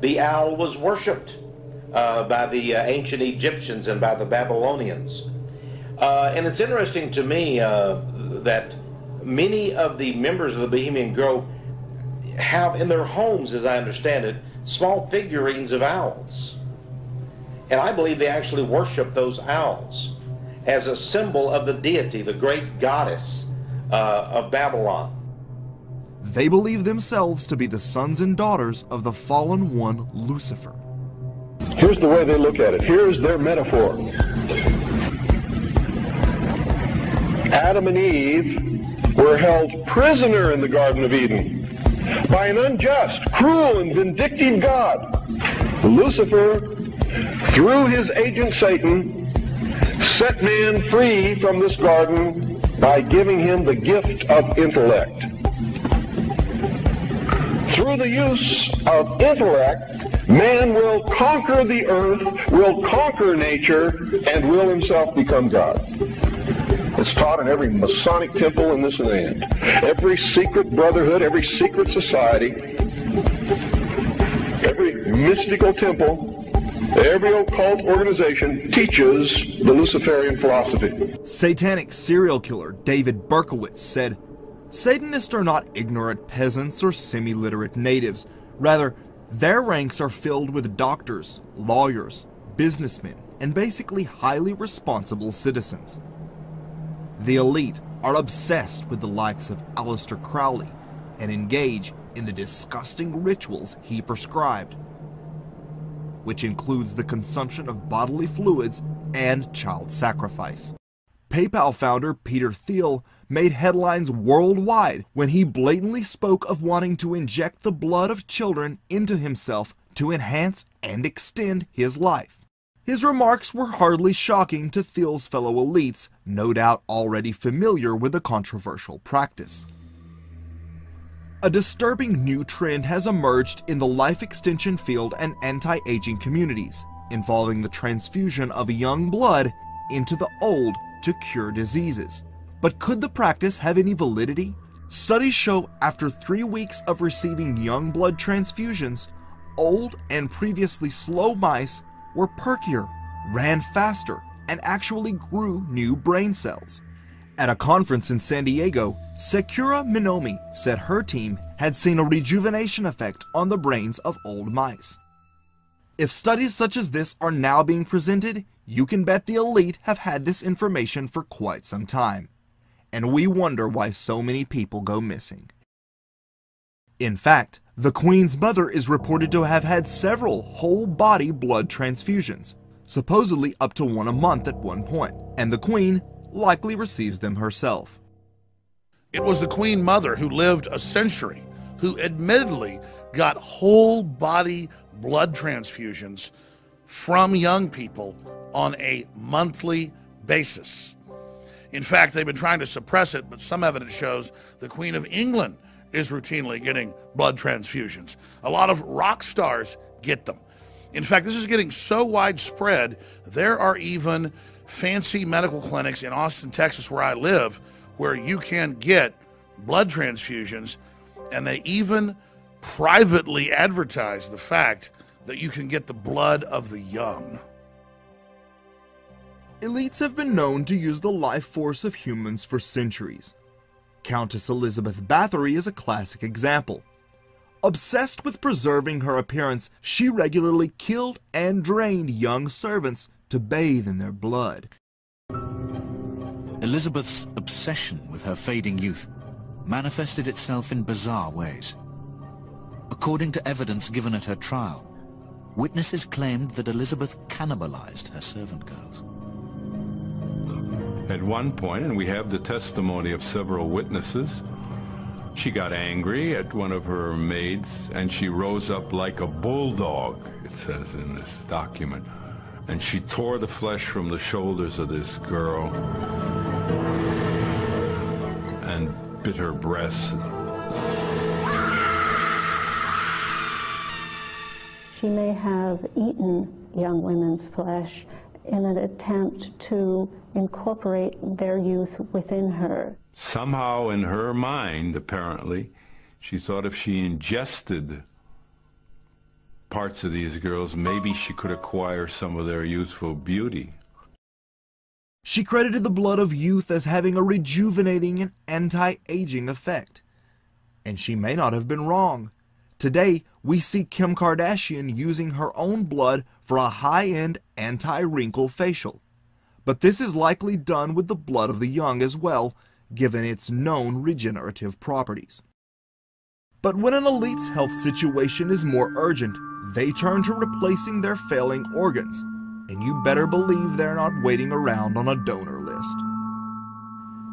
The owl was worshipped by the ancient Egyptians and by the Babylonians. And it's interesting to me that many of the members of the Bohemian Grove have in their homes, as I understand it, small figurines of owls. And I believe they actually worship those owls as a symbol of the deity, the great goddess of Babylon. They believe themselves to be the sons and daughters of the fallen one, Lucifer. Here's the way they look at it. Here's their metaphor. Adam and Eve were held prisoner in the Garden of Eden by an unjust, cruel, and vindictive God. Lucifer, through his agent Satan, set man free from this garden by giving him the gift of intellect. Through the use of intellect, man will conquer the earth, will conquer nature, and will himself become God. It's taught in every Masonic temple in this land, every secret brotherhood, every secret society, every mystical temple, every occult organization teaches the Luciferian philosophy. Satanic serial killer David Berkowitz said, Satanists are not ignorant peasants or semi-literate natives. Rather, their ranks are filled with doctors, lawyers, businessmen, and basically highly responsible citizens. The elite are obsessed with the likes of Aleister Crowley and engage in the disgusting rituals he prescribed, which includes the consumption of bodily fluids and child sacrifice. PayPal founder Peter Thiel made headlines worldwide when he blatantly spoke of wanting to inject the blood of children into himself to enhance and extend his life. His remarks were hardly shocking to Thiel's fellow elites, no doubt already familiar with the controversial practice. A disturbing new trend has emerged in the life extension field and anti-aging communities, involving the transfusion of young blood into the old to cure diseases. But could the practice have any validity? Studies show after 3 weeks of receiving young blood transfusions, old and previously slow mice were perkier, ran faster, and actually grew new brain cells. At a conference in San Diego, Sekura Minomi said her team had seen a rejuvenation effect on the brains of old mice. If studies such as this are now being presented, You can bet the elite have had this information for quite some time, and we wonder why so many people go missing. In fact, the Queen's mother is reported to have had several whole-body blood transfusions, supposedly up to one a month at one point, and the Queen likely receives them herself. It was the Queen Mother who lived a century, who admittedly got whole-body blood transfusions from young people on a monthly basis. In fact, they've been trying to suppress it, but some evidence shows the Queen of England is routinely getting blood transfusions. A lot of rock stars get them. In fact, this is getting so widespread, there are even fancy medical clinics in Austin, Texas, where I live, where you can get blood transfusions, and they even privately advertise the fact that you can get the blood of the young. Elites have been known to use the life force of humans for centuries. Countess Elizabeth Bathory is a classic example. Obsessed with preserving her appearance, she regularly killed and drained young servants to bathe in their blood. Elizabeth's obsession with her fading youth manifested itself in bizarre ways. According to evidence given at her trial, witnesses claimed that Elizabeth cannibalized her servant girls. At one point, and we have the testimony of several witnesses, she got angry at one of her maids and she rose up like a bulldog, it says in this document, and she tore the flesh from the shoulders of this girl and bit her breasts. She may have eaten young women's flesh in an attempt to incorporate their youth within her. Somehow in her mind, apparently, she thought if she ingested parts of these girls, maybe she could acquire some of their youthful beauty. She credited the blood of youth as having a rejuvenating and anti-aging effect. And she may not have been wrong. Today, we see Kim Kardashian using her own blood for a high-end anti-wrinkle facial. But this is likely done with the blood of the young as well, given its known regenerative properties. But when an elite's health situation is more urgent, they turn to replacing their failing organs, and you better believe they're not waiting around on a donor list.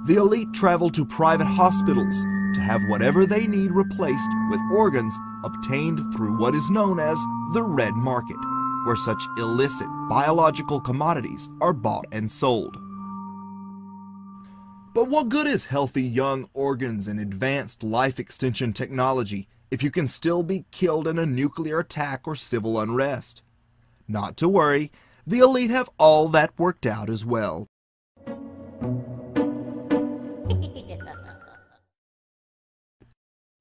The elite travel to private hospitals to have whatever they need replaced with organs obtained through what is known as the red market, where such illicit biological commodities are bought and sold. But what good is healthy young organs and advanced life extension technology if you can still be killed in a nuclear attack or civil unrest? Not to worry, the elite have all that worked out as well.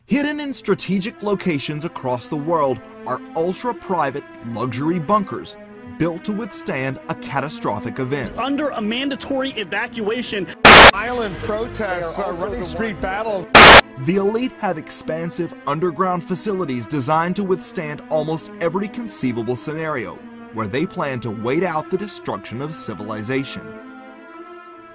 Hidden in strategic locations across the world are ultra-private luxury bunkers built to withstand a catastrophic event. Under a mandatory evacuation. Violent protests, running street battles. The elite have expansive underground facilities designed to withstand almost every conceivable scenario, where they plan to wait out the destruction of civilization.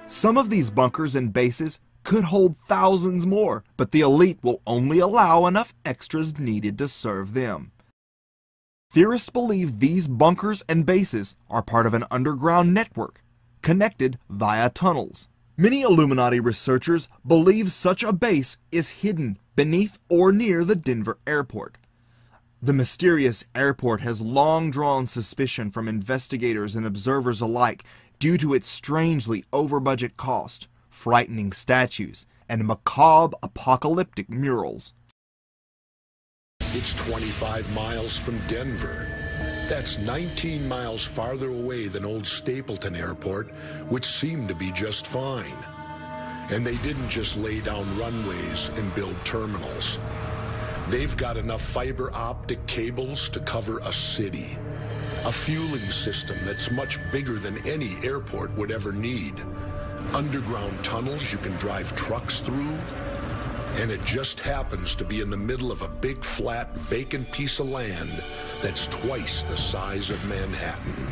Some of these bunkers and bases could hold thousands more, but the elite will only allow enough extras needed to serve them. Theorists believe these bunkers and bases are part of an underground network, connected via tunnels. Many Illuminati researchers believe such a base is hidden beneath or near the Denver airport. The mysterious airport has long drawn suspicion from investigators and observers alike due to its strangely over-budget cost, frightening statues, and macabre apocalyptic murals. It's 25 miles from Denver. That's 19 miles farther away than old Stapleton Airport, which seemed to be just fine. And they didn't just lay down runways and build terminals. They've got enough fiber optic cables to cover a city. A fueling system that's much bigger than any airport would ever need. Underground tunnels you can drive trucks through. And it just happens to be in the middle of a big, flat, vacant piece of land that's twice the size of Manhattan.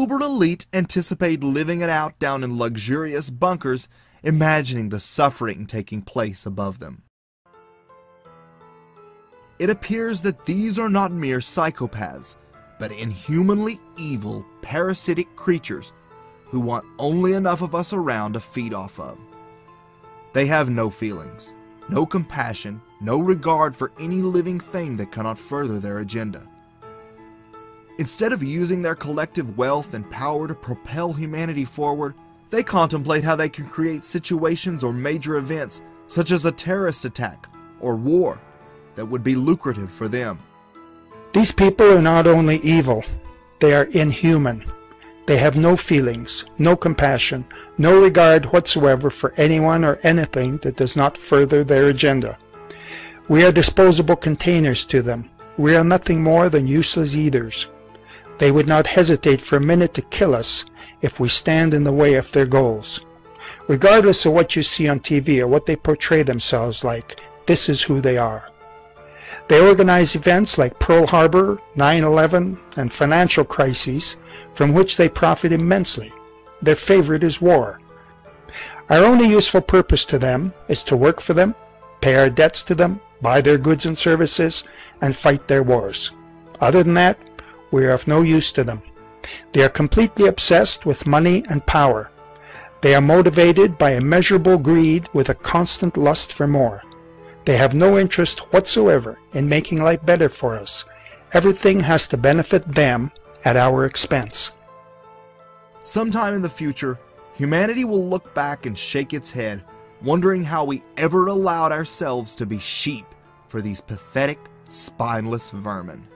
uber elite anticipate living it out down in luxurious bunkers, imagining the suffering taking place above them. It appears that these are not mere psychopaths, but inhumanly evil, parasitic creatures who want only enough of us around to feed off of. They have no feelings, no compassion, no regard for any living thing that cannot further their agenda. Instead of using their collective wealth and power to propel humanity forward, they contemplate how they can create situations or major events, such as a terrorist attack or war, that would be lucrative for them. These people are not only evil, they are inhuman. They have no feelings, no compassion, no regard whatsoever for anyone or anything that does not further their agenda. We are disposable containers to them. We are nothing more than useless eaters. They would not hesitate for a minute to kill us if we stand in the way of their goals. Regardless of what you see on TV or what they portray themselves like, this is who they are. They organize events like Pearl Harbor, 9/11, and financial crises from which they profit immensely. Their favorite is war. Our only useful purpose to them is to work for them, pay our debts to them, buy their goods and services, and fight their wars. Other than that, we are of no use to them. They are completely obsessed with money and power. They are motivated by immeasurable greed with a constant lust for more. They have no interest whatsoever in making life better for us. Everything has to benefit them at our expense. Sometime in the future, humanity will look back and shake its head, wondering how we ever allowed ourselves to be sheep for these pathetic, spineless vermin.